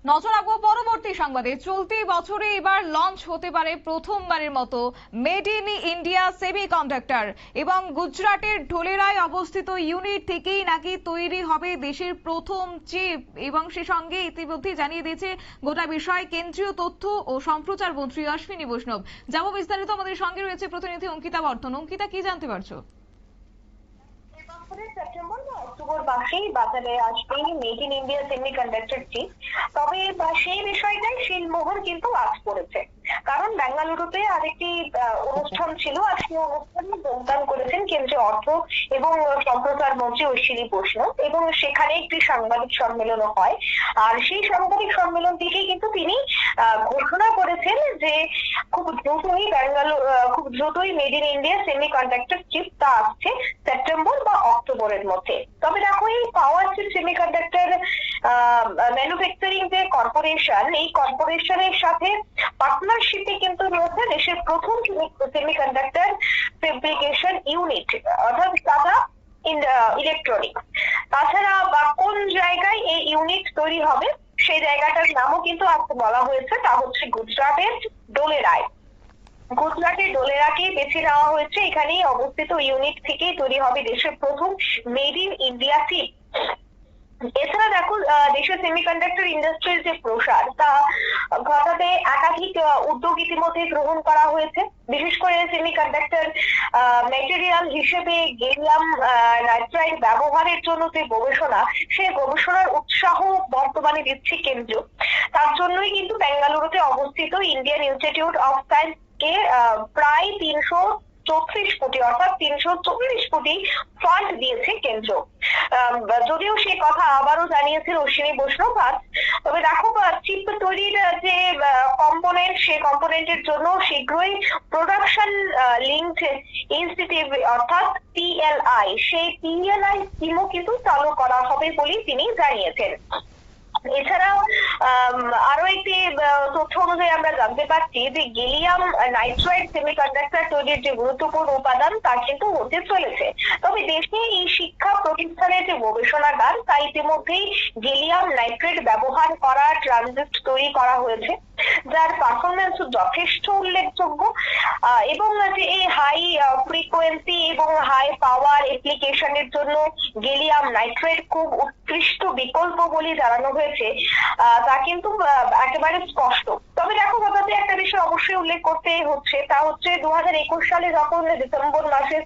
নজর রাখবো পরবর্তী সংবাদে। চলতি বছরে এবার লঞ্চ হতে পারে প্রথমবারের মতো মেড ইন ইন্ডিয়া সেমিকন্ডাক্টর, এবং গুজরাটের ঢোলেরায় অবস্থিত ইউনিট থেকেই নাকি তৈরি হবে দেশের প্রথম চিপ। এবং সে সঙ্গে ইতিমধ্যে জানিয়ে দিয়েছে গোটা বিষয় কেন্দ্রীয় তথ্য ও সম্প্রচার মন্ত্রী অশ্বিনী বৈষ্ণব। যাবো বিস্তারিত, আমাদের সঙ্গে রয়েছে প্রতিনিধি অঙ্কিতা বর্ধন। অঙ্কিতা, কি জানতে পারছো? সেপ্টেম্বর বা অক্টোবর মাসেই বাজারে আসবে made in India semiconductor chip. তবে সেই বিষয়টাই শিলমোহর কিন্তু আজ পড়েছে, কারণ বেঙ্গালুরুতে আরেকটি অনুষ্ঠান ছিল, আর সেই অনুষ্ঠানে যোগদান করেছেন কেন্দ্রীয় অর্থ এবং সম্প্রচার মন্ত্রী অশ্বিনী বৈষ্ণব, এবং সেখানে একটি সাংবাদিক সম্মেলনও হয়। আর সেই সাংবাদিক সম্মেলন থেকেই কিন্তু তিনি ঘোষণা করেছেন যে খুব দ্রুতই made in India semiconductor chip তা আসছে সেপ্টেম্বর বা অক্টোবরের মধ্যে। তবে দেখো, এই পাওয়ার চিপ সেমিকন্ডাক্টর ম্যানুফ্যাকচারিং যে কর্পোরেশন, এই কর্পোরেশনের সাথে পার্টনারশিপে কিন্তু রয়েছে দেশের প্রথম সেমিকন্ডাক্টর ফেব্রিকেশন ইউনিট, অর্থাৎ টাটা ইলেকট্রনিক্স। তাছাড়া বা কোন জায়গায় এই ইউনিট তৈরি হবে সেই জায়গাটার নামও কিন্তু আজকে বলা হয়েছে, তা হচ্ছে গুজরাটের ডোলেরায়। গুজরাটের ডোলেরাকে বেছে নেওয়া হয়েছে, এখানেই অবস্থিত ইউনিট থেকেই তৈরি হবে দেশের প্রথম মেড ইন ইন্ডিয়া চিপ। এছাড়া দেখো, দেশের সেমিকন্ডাক্টর ইন্ডাস্ট্রির যে প্রসার তা ঘটাতে একাধিক উদ্যোগ ইতিমধ্যে গ্রহণ করা হয়েছে। বিশেষ করে সেমিকন্ডাক্টর ম্যাটেরিয়াল হিসেবে গ্যালিয়াম নাইট্রাইড ব্যবহারের জন্য যে গবেষণা, সেই গবেষণার উৎসাহ বর্তমানে দিচ্ছে কেন্দ্র। তার জন্যই কিন্তু বেঙ্গালুরুতে অবস্থিত ইন্ডিয়ান ইনস্টিটিউট অফ সায়েন্স কে প্রায় 334 কোটি অর্থাৎ 340 কোটি ফান্ড দিয়েছে কেন্দ্র। যদিও সে কথা আবারও জানিয়েছে অশ্বিনী বৈষ্ণব আজ। তবে দেখো, চিপ তৈরির যে কম্পোনেন্ট, সেই কম্পোনেন্টের জন্য শীঘ্রই প্রোডাকশন লিঙ্কড ইনস্টিটিউট অর্থাৎ PLI, সেই PLI স্কিমও কিন্তু চালু করা হবে বলে তিনি জানিয়েছেন। এছাড়াও আরো একটি তথ্য অনুযায়ী আমরা জানতে পারছি যে গ্যালিয়াম নাইট্রাইড সেমিকন্ডাক্টর তৈরির যে গুরুত্বপূর্ণ উপাদান তা কিন্তু হতে চলেছে। তবে দেশে এই শিক্ষা প্রতিষ্ঠানের যে গবেষণাগার, তা ইতিমধ্যেই গ্যালিয়াম নাইট্রেট ব্যবহার করা ট্রানজিস্ট তৈরি করা হয়েছে, যার পারফরমেন্স যথেষ্ট উল্লেখযোগ্য। এবং যে এই হাই ফ্রিকোয়েন্সি এবং হাই পাওয়ার অ্যাপ্লিকেশনের জন্য গ্যালিয়াম নাইট্রেট খুব উৎকৃষ্ট বিকল্প বলে জানানো হয়েছে, তা কিন্তু একেবারে স্পষ্ট। তবে দেখো, কথাতে একটা বিষয় অবশ্যই উল্লেখ করতে হচ্ছে, তা হচ্ছে 2021 সালে যখন ডিসেম্বর মাসে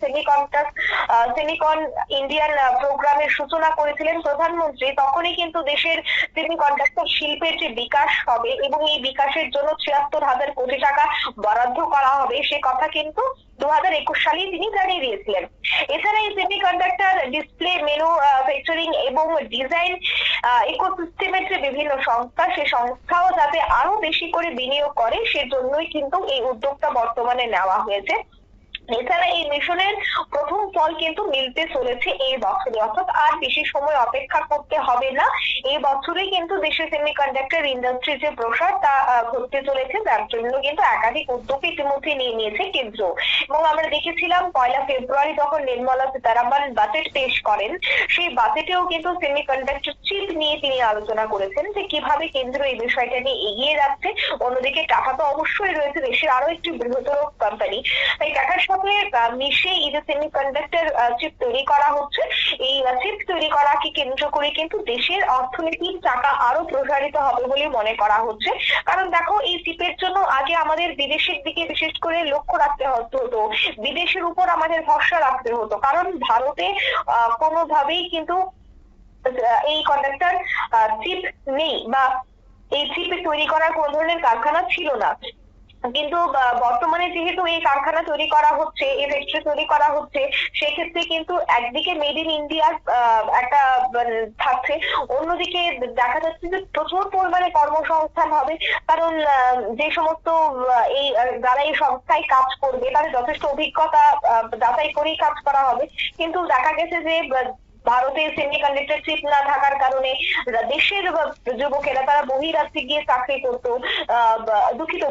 সেমিকন ইন্ডিয়ান প্রোগ্রামের সূচনা করেছিলেন প্রধানমন্ত্রী, তখনই কিন্তু দেশের সেমিকন্ডাক্টর শিল্পের যে বিকাশ হবে এবং এই বিকাশের জন্য ৭৬,০০০ কোটি টাকা বরাদ্দ করা হবে, সে কথা কিন্তু 2021 সালেই তিনি জানিয়ে দিয়েছিলেন। এছাড়া এই সেমিকন্ডাক্টর ডিসপ্লে ম্যানুফ্যাকচারিং এবং ডিজাইন ইকোসিস্টেমের যে বিভিন্ন সংস্থা, সে সংস্থাও যাতে আরো বেশি করে বিনিয়োগ করে, সেজন্যই কিন্তু এই উদ্যোগটা বর্তমানে নেওয়া হয়েছে। এছাড়া এই মিশনের প্রথম ফল কিন্তু মিলতে চলেছে এই বছরে, অর্থাৎ আর বেশি সময় অপেক্ষা করতে হবে না। এই বছরেই কিন্তু দেশের সেমিকন্ডাক্টর ইন্ডাস্ট্রির যে প্রসার তা ঘটতে চলেছে, যার জন্য কিন্তু একাধিক উদ্যোগ ইতিমধ্যে নিয়ে নিয়েছে কেন্দ্র। এবং আমরা দেখেছিলাম 1 ফেব্রুয়ারি যখন নির্মলা সীতারামন বাজেট পেশ করেন, সেই বাজেটেও কিন্তু সেমিকন্ডাক্টর চিপ নিয়ে তিনি আলোচনা করেছেন যে কিভাবে কেন্দ্র এই বিষয়টা নিয়ে এগিয়ে যাচ্ছে। অন্যদিকে টাটা তো অবশ্যই রয়েছে দেশের আরো একটি বৃহত্তর কোম্পানি, তাই টাটার সাথে মিশে এই যে সেমিকন্ডাক্টর চিপ তৈরি করা হচ্ছে, এই চিপ তৈরি করাকে কেন্দ্র করে কিন্তু দেশের অর্থনীতির চাকা আরো প্রসারিত হবে বলে মনে করা হচ্ছে। কারণ দেখো, এই চিপের জন্য আগে আমাদের বিদেশের দিকে বিশেষ করে লক্ষ্য রাখতে হতো, বিদেশের উপর আমাদের ভরসা রাখতে হতো, কারণ ভারতে কোনোভাবেই কিন্তু এই কন্ডাক্টর চিপ নেই বা এই চিপ তৈরি করার কোন ধরনের কারখানা ছিল না। কিন্তু বর্তমানে যেহেতু এই কারখানা তৈরি করা হচ্ছে, এই ফ্যাক্টরি তৈরি করা হচ্ছে, সেক্ষেত্রে কিন্তু একদিকে মেড ইন ইন্ডিয়ার একটা থাকছে, অন্যদিকে দেখা যাচ্ছে যে প্রচুর পরিমাণে কর্মসংস্থান হবে। কারণ যে সমস্ত এই যারা এই সংস্থায় কাজ করবে তাদের যথেষ্ট অভিজ্ঞতা যাচাই করেই কাজ করা হবে। কিন্তু দেখা গেছে যে ভারতে সেমিকন্ডাক্টর চিপ না থাকার কারণে দেশের যুবকেরা তারা বহিরাজ্যে গিয়ে চাকরি করতো,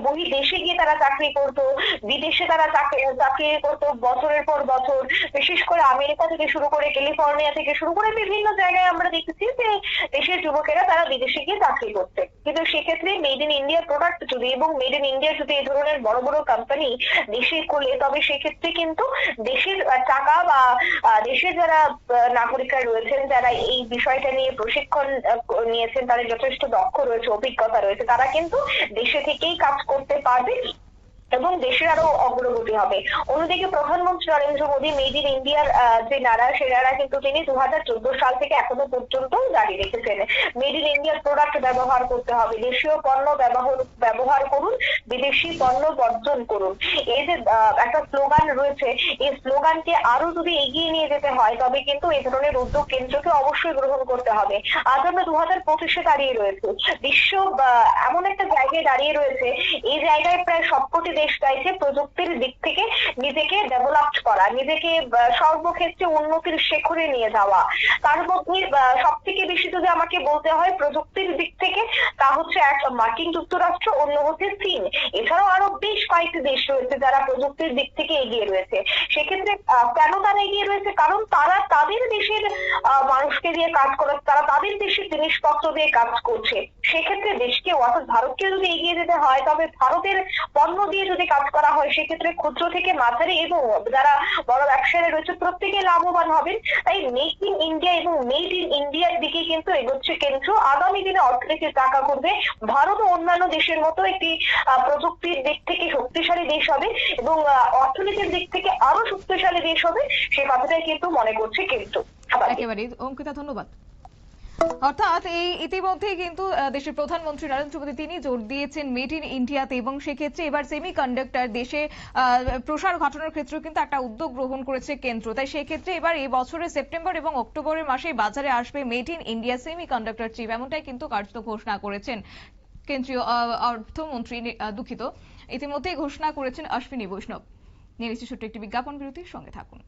বহির্দেশে গিয়ে তারা চাকরি করতো, বিদেশে তারা চাকরি করতো বছরের পর বছর। বিশেষ করে আমেরিকা থেকে শুরু করে ক্যালিফোর্নিয়া থেকে শুরু করে বিভিন্ন জায়গায় আমরা দেখেছি যে দেশের যুবকেরা তারা বিদেশে গিয়ে চাকরি করছে। কিন্তু সেক্ষেত্রে মেড ইন ইন্ডিয়া প্রোডাক্ট যদি এবং মেড ইন ইন্ডিয়া যদি এই ধরনের বড় বড় কোম্পানি দেশে খোলে, তবে সেক্ষেত্রে কিন্তু দেশের টাকা বা দেশের যারা নাগরিকরা রয়েছেন, যারা এই বিষয়টা নিয়ে প্রশিক্ষণ নিয়েছেন, তাদের যথেষ্ট দক্ষ রয়েছে, অভিজ্ঞতা রয়েছে, তারা কিন্তু দেশে থেকেই কাজ করতে পারবে এবং দেশের আরো অগ্রগতি হবে। অন্যদিকে প্রধানমন্ত্রী নরেন্দ্র মোদী মেড ইন ইন্ডিয়ার যে নারা, সে নারা কিন্তু তিনি 2014 সাল থেকে এখনো পর্যন্ত জারি রেখেছেন। মেড ইন ইন্ডিয়ার প্রোডাক্ট ব্যবহার করতে হবে, দেশীয় পণ্য ব্যবহার করুন, বিদেশি পণ্য বর্জন করুন। এই যে একটা স্লোগান রয়েছে, এই স্লোগানকে আরো যদি এগিয়ে নিয়ে যেতে হয়, তবে কিন্তু এই ধরনের উদ্যোগ কেন্দ্রকে অবশ্যই গ্রহণ করতে হবে। আজ আমরা 2025-এ দাঁড়িয়ে রয়েছে, বিশ্ব এমন একটা জায়গায় দাঁড়িয়ে রয়েছে, এই জায়গায় প্রায় সবকটি দেশ চাইছে প্রযুক্তির দিক থেকে নিজেকে ডেভেলপ করা, নিজেকে সর্বক্ষেত্রে উন্নতির শিখরে নিয়ে যাওয়া। তার মধ্যে সব থেকে বেশি যদি আমাকে বলতে হয় প্রযুক্তির দিক থেকে, তা হচ্ছে এক মার্কিন যুক্তরাষ্ট্র, অন্য হচ্ছে চীন। এছাড়াও আরো বেশ কয়েকটি দেশ রয়েছে যারা প্রযুক্তির দিক থেকে এগিয়ে রয়েছে। সেক্ষেত্রে কেন তারা এগিয়ে রয়েছে? কারণ তারা তাদের দেশের মানুষকে দিয়ে কাজ করে, তারা তাদের দেশের জিনিসপত্র দিয়ে কাজ করছে। সেক্ষেত্রে দেশকে, অর্থাৎ ভারতকে যদি এগিয়ে যেতে হয়, তবে ভারতের পণ্য দিয়ে যদি কাজ করা হয়, সেক্ষেত্রে ক্ষুদ্র থেকে মাঝারি এবং যারা বড় ব্যবসায়ী রয়েছে প্রত্যেকে লাভবান হবেন। তাই মেক ইন ইন্ডিয়া এবং মেড ইন ইন্ডিয়ার দিকে কিন্তু এগোচ্ছে কেন্দ্র। আগামী দিনে অর্থনীতি টাকা করবে, ভারত ও অন্যান্য দেশের মতো একটি প্রযুক্তির দিক থেকে শক্তিশালী দেশ হবে এবং অর্থনীতির দিক থেকে আরো শক্তিশালী দেশ হবে, সে কথাটাই কিন্তু মনে করছে কেন্দ্র। একেবারে অঙ্কিতা, ধন্যবাদ। অর্থাৎ এই ইতিমধ্যেই কিন্তু দেশের প্রধানমন্ত্রী নরেন্দ্র মোদী তিনি জোর দিয়েছেন মেড ইন ইন্ডিয়াতে, এবং সেক্ষেত্রে এবার সেমিকন্ডাক্টর দেশে প্রসার ঘটানোর ক্ষেত্রে কিন্তু একটা উদ্যোগ গ্রহণ করেছে কেন্দ্র। তাই সেক্ষেত্রে এবার এই বছরের সেপ্টেম্বর এবং অক্টোবরের মাসে বাজারে আসবে made in India semiconductor chip, এমনটাই কিন্তু কার্যত ঘোষণা করেছেন কেন্দ্রীয় অর্থমন্ত্রী, দুঃখিত, ইতিমধ্যেই ঘোষণা করেছেন অশ্বিনী বৈষ্ণব। নিয়ে নিচ্ছি ছোট্ট একটি বিজ্ঞাপন বিরতির সঙ্গে থাকুন।